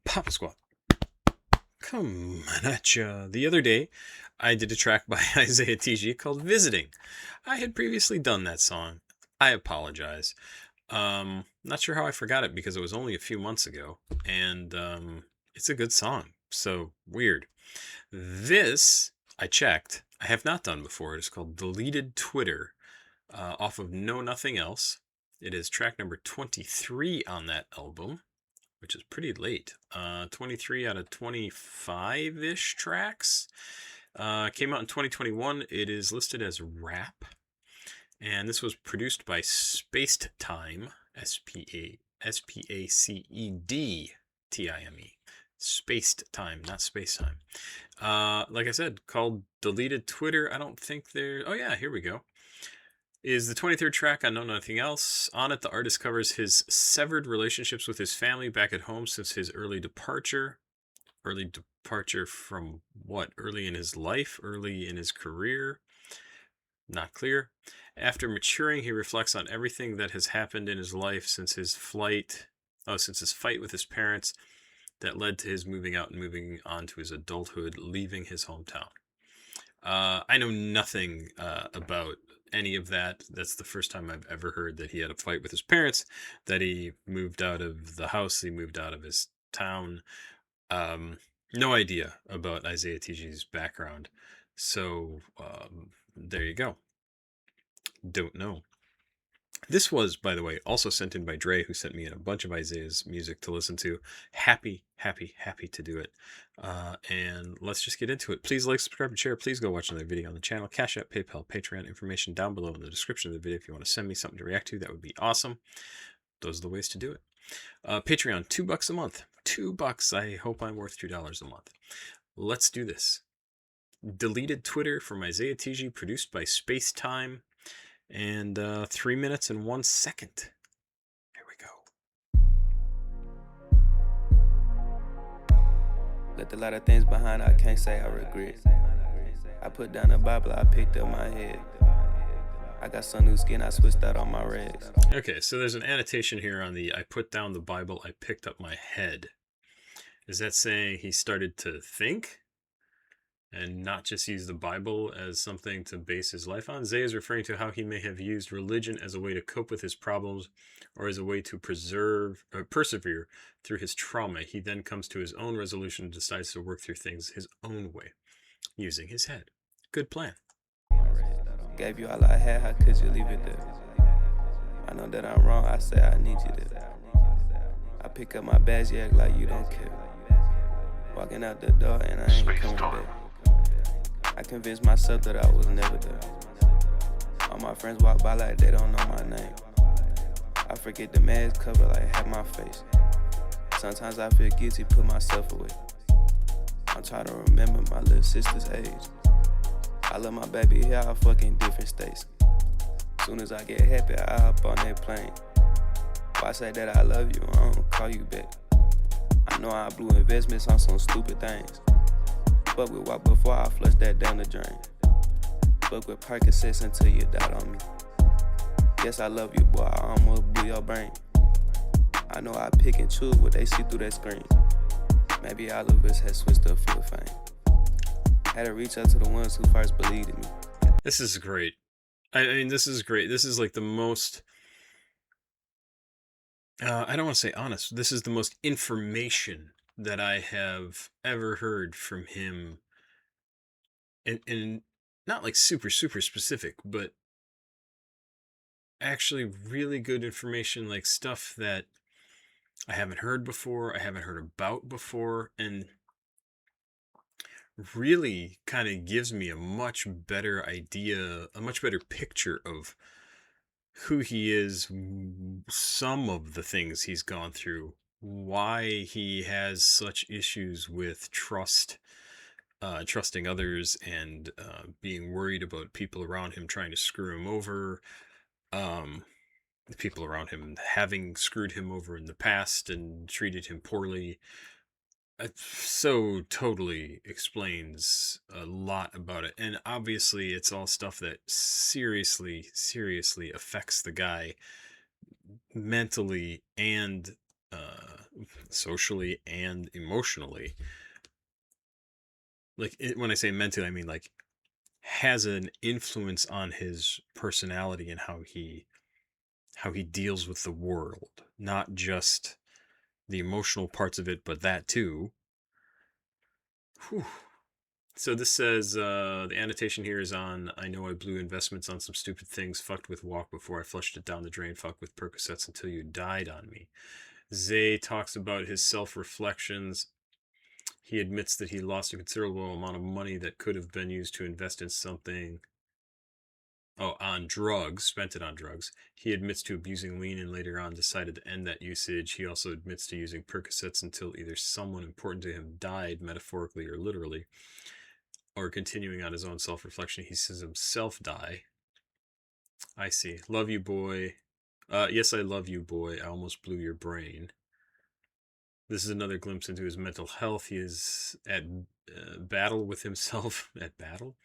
Papa Squat, come at ya. The other day, I did a track by Izaya Tiji called Visiting. I had previously done that song. I apologize. Not sure how I forgot it because it was only a few months ago, and it's a good song. So weird. This, I checked, I have not done before. It is called Deleted Twitter, off of Know Nothing Else. It is track number 23 on that album, which is pretty late. 23 out of 25-ish tracks. Came out in 2021. It is listed as rap. And this was produced by Spacedtime, Spacedtime. Spacedtime, not Spacetime. Like I said, called Deleted Twitter. I don't think there... Oh yeah, here we go. Is the 23rd track on Know Nothing Else. On it, the artist covers his severed relationships with his family back at home since his early departure. Early departure from what? Early in his life? Early in his career? Not clear. After maturing, he reflects on everything that has happened in his life since his fight with his parents that led to his moving out and moving on to his adulthood, leaving his hometown. I know nothing about any of that. That's the first time I've ever heard that he had a fight with his parents, that he moved out of the house, he moved out of his town. No idea about Izaya Tiji's background. So there you go. Don't know. This was, by the way, also sent in by Dre, who sent me in a bunch of Isaya's music to listen to. Happy to do it. And let's just get into it. Please like, subscribe, and share. Please go watch another video on the channel. CashApp, PayPal, Patreon, information down below in the description of the video. If you want to send me something to react to, that would be awesome. Those are the ways to do it. Patreon, $2 a month. $2. I hope I'm worth $2 a month. Let's do this. Deleted Twitter from Izaya Tiji, produced by Spacetime. And 3 minutes and 1 second. Here we go. Left a lot of things behind, I can't say I regret. I put down the Bible, I picked up my head. I got some new skin, I switched out on my rags. Okay, so there's an annotation here on the I put down the Bible, I picked up my head. Is that saying he started to think? And not just use the Bible as something to base his life on? Zay is referring to how he may have used religion as a way to cope with his problems or as a way to persevere through his trauma. He then comes to his own resolution and decides to work through things his own way, using his head. Good plan. Gave you all I had, how could you leave it there? I know that I'm wrong, I say I need you there. I pick up my bags, you act like you don't care. Walking out the door and I ain't coming back. I convinced myself that I was never there. All my friends walk by like they don't know my name. I forget the mask cover like half my face. Sometimes I feel guilty, put myself away. I'm trying to remember my little sister's age. I love my baby here, I fucking different states. Soon as I get happy, I hop on that plane. If I say that I love you, I don't call you back. I know I blew investments on some stupid things. Fuck with walk before I flush that down the drain. Fuck with Percocets until you doubt on me. Yes, I love you, boy, I almost blew your brain. I know I pick and choose what they see through that screen. Maybe all of us had switched up for the fame. Had to reach out to the ones who first believed in me. This is great. I mean, this is great. This is like the most... I don't want to say honest. This is the most information that I have ever heard from him, and not like super specific, but actually really good information, like stuff that I haven't heard before, I haven't heard about before, and really kind of gives me a much better idea, a much better picture of who he is, some of the things he's gone through, why he has such issues with trusting others, and being worried about people around him trying to screw him over, the people around him having screwed him over in the past and treated him poorly. It so totally explains a lot about it. And obviously it's all stuff that seriously affects the guy mentally and socially and emotionally. Like when I say mentally, I mean like has an influence on his personality and how he deals with the world, not just the emotional parts of it, but that too. Whew. So this says the annotation here is on. I know I blew investments on some stupid things. Fucked with walk before I flushed it down the drain. Fucked with Percocets until you died on me. Zay talks about his self-reflections. He admits that he lost a considerable amount of money that could have been used to invest in something. Oh, on drugs, spent it on drugs. He admits to abusing lean and later on decided to end that usage. He also admits to using Percocets until either someone important to him died, metaphorically or literally, or continuing on his own self-reflection. He says himself die. I see. Love you, boy. Yes, I love you, boy. I almost blew your brain. This is another glimpse into his mental health. He is at battle with himself. At battle?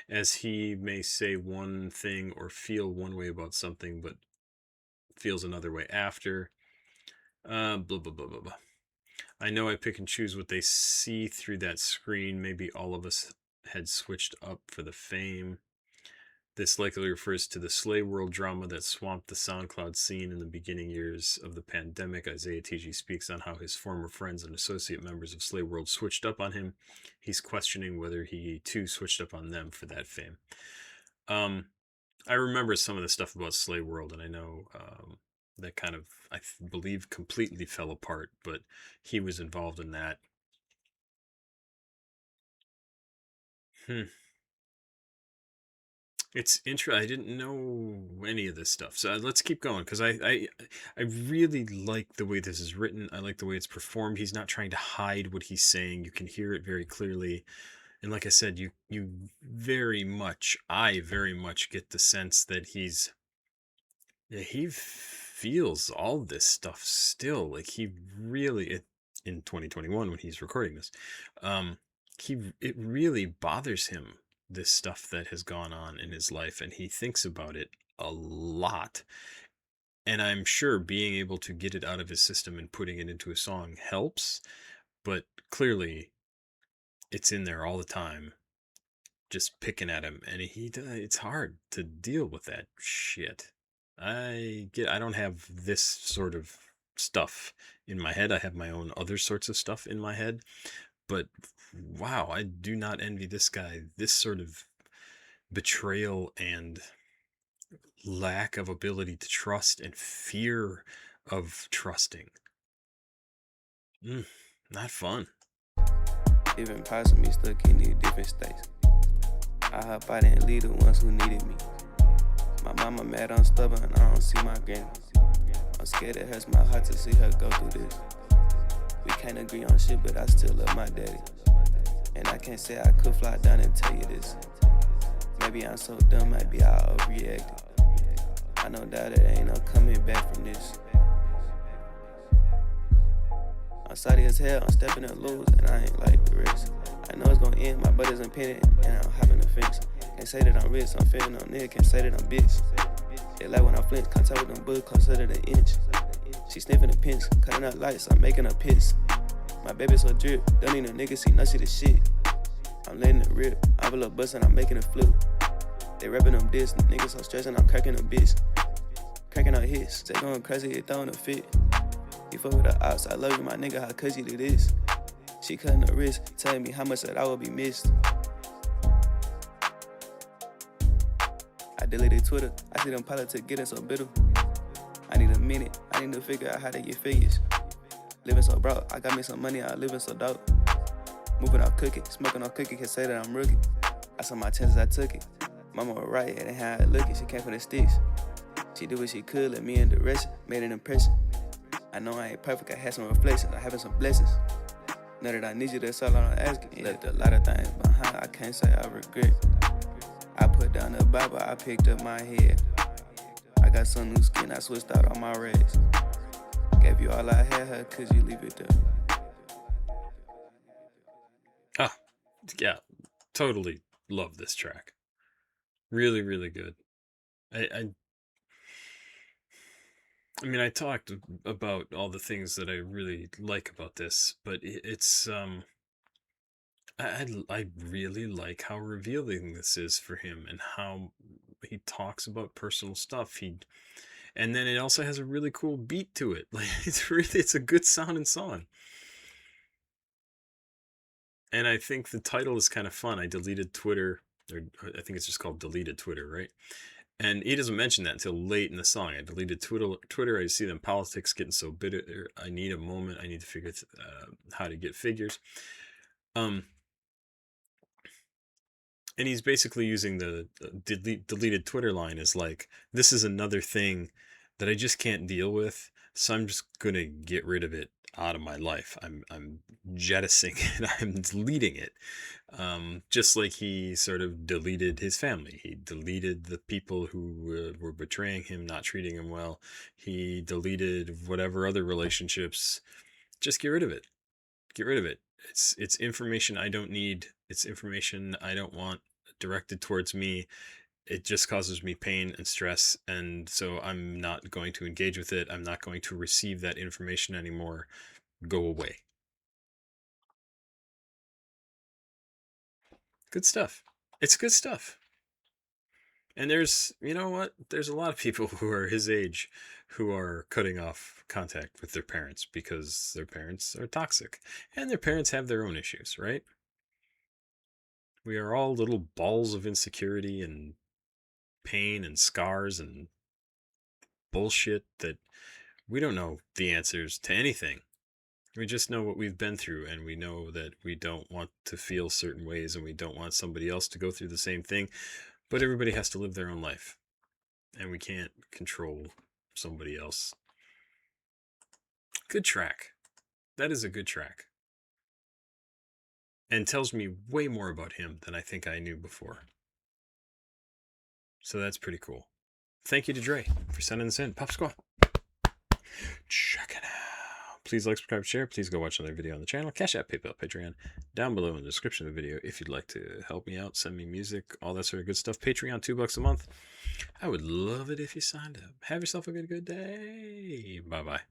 As he may say one thing or feel one way about something, but feels another way after. Blah, blah, blah, blah, blah. I know I pick and choose what they see through that screen. Maybe all of us had switched up for the fame. This likely refers to the Slay World drama that swamped the SoundCloud scene in the beginning years of the pandemic. Izaya Tiji speaks on how his former friends and associate members of Slay World switched up on him. He's questioning whether he too switched up on them for that fame. I remember some of the stuff about Slay World, and I know that kind of, I believe, completely fell apart, but he was involved in that. It's interesting. I didn't know any of this stuff, so let's keep going because I really like the way this is written. I like the way it's performed. He's not trying to hide what he's saying. You can hear it very clearly, and like I said, I very much get the sense that he feels all this stuff still. Like he really in 2021 when he's recording this, um, it really bothers him, this stuff that has gone on in his life, and he thinks about it a lot. And I'm sure being able to get it out of his system and putting it into a song helps, but clearly it's in there all the time, just picking at him, and it's hard to deal with that shit. I don't have this sort of stuff in my head. I have my own other sorts of stuff in my head, but wow, I do not envy this guy. This sort of betrayal and lack of ability to trust and fear of trusting. Not fun. Even parts of me stuck in these different states. I hop out and lead the ones who needed me. My mama mad, I'm stubborn, I don't see my granny. I'm scared it hurts my heart to see her go through this. We can't agree on shit, but I still love my daddy. And I can't say I could fly down and tell you this. Maybe I'm so dumb, maybe I overreacted. I know that there ain't no coming back from this. I'm sorry as hell, I'm stepping to lose, and I ain't like the rest. I know it's gonna end, my buddies impending, and I'm hopping the fence. Can't say that I'm rich, I'm feeling no nigga, can't say that I'm bitch. They like when I flinch, contact with them bullets closer to the inch. She sniffing the pinch, cutting up lights, I'm making her piss. My baby so drip, don't need no nigga, see no shit is shit. I'm letting it rip, envelope bustin', I'm making it flip. They rapping them diss, niggas so stressing, I'm cracking them bitch. Cracking out hits, they going crazy, they throwing a fit. You fuck with the ops, I love you, my nigga, how could you do this? She cutting the wrist, telling me how much that I will be missed. I deleted Twitter, I see them politics getting so bitter. I need a minute, I need to figure out how to get figures. Living so broke, I got me some money, I living so dope. Moving off cookie, smoking on cookie, can say that I'm rookie. I saw my chances, I took it. Mama was right, it ain't how I look it, she came for the sticks. She did what she could, let me in direction, made an impression. I know I ain't perfect, I had some reflections, I having some blessings. Know that I need you, that's all I'm asking. Left a lot of things behind, I can't say I regret. I put down the Bible, I picked up my head. I got some new skin, I switched out all my rags. Gave you all I had, how could you leave it there? Ah, yeah, totally love this track. Really, really good. I I mean, I talked about all the things that I really like about this, but it's I really like how revealing this is for him and how he talks about personal stuff. And then it also has a really cool beat to it. Like it's a good sounding song. And I think the title is kind of fun. I deleted Twitter, or I think it's just called deleted Twitter, right? And he doesn't mention that until late in the song. I deleted Twitter. I see them politics getting so bitter. I need a moment. I need to figure how to get figures. Um, and he's basically using the deleted Twitter line as like, this is another thing that I just can't deal with, so I'm just gonna get rid of it out of my life. I'm jettisoning it. I'm deleting it. Just like he sort of deleted his family. He deleted the people who were betraying him, not treating him well. He deleted whatever other relationships. Just get rid of it. Get rid of it. It's information I don't need. It's information I don't want directed towards me. It just causes me pain and stress, and so I'm not going to engage with it. I'm not going to receive that information anymore. Go away. Good stuff. It's good stuff. And there's, you know what? There's a lot of people who are his age who are cutting off contact with their parents because their parents are toxic and their parents have their own issues, right? We are all little balls of insecurity and pain and scars and bullshit that we don't know the answers to anything. We just know what we've been through, and we know that we don't want to feel certain ways and we don't want somebody else to go through the same thing. But everybody has to live their own life, and we can't control somebody else. Good track. That is a good track. And tells me way more about him than I think I knew before. So that's pretty cool. Thank you to Dre for sending this in. Pop Squad. Check it out. Please like, subscribe, share. Please go watch another video on the channel. CashApp, PayPal, Patreon, down below in the description of the video if you'd like to help me out, send me music, all that sort of good stuff. Patreon, $2 a month. I would love it if you signed up. Have yourself a good day. Bye-bye.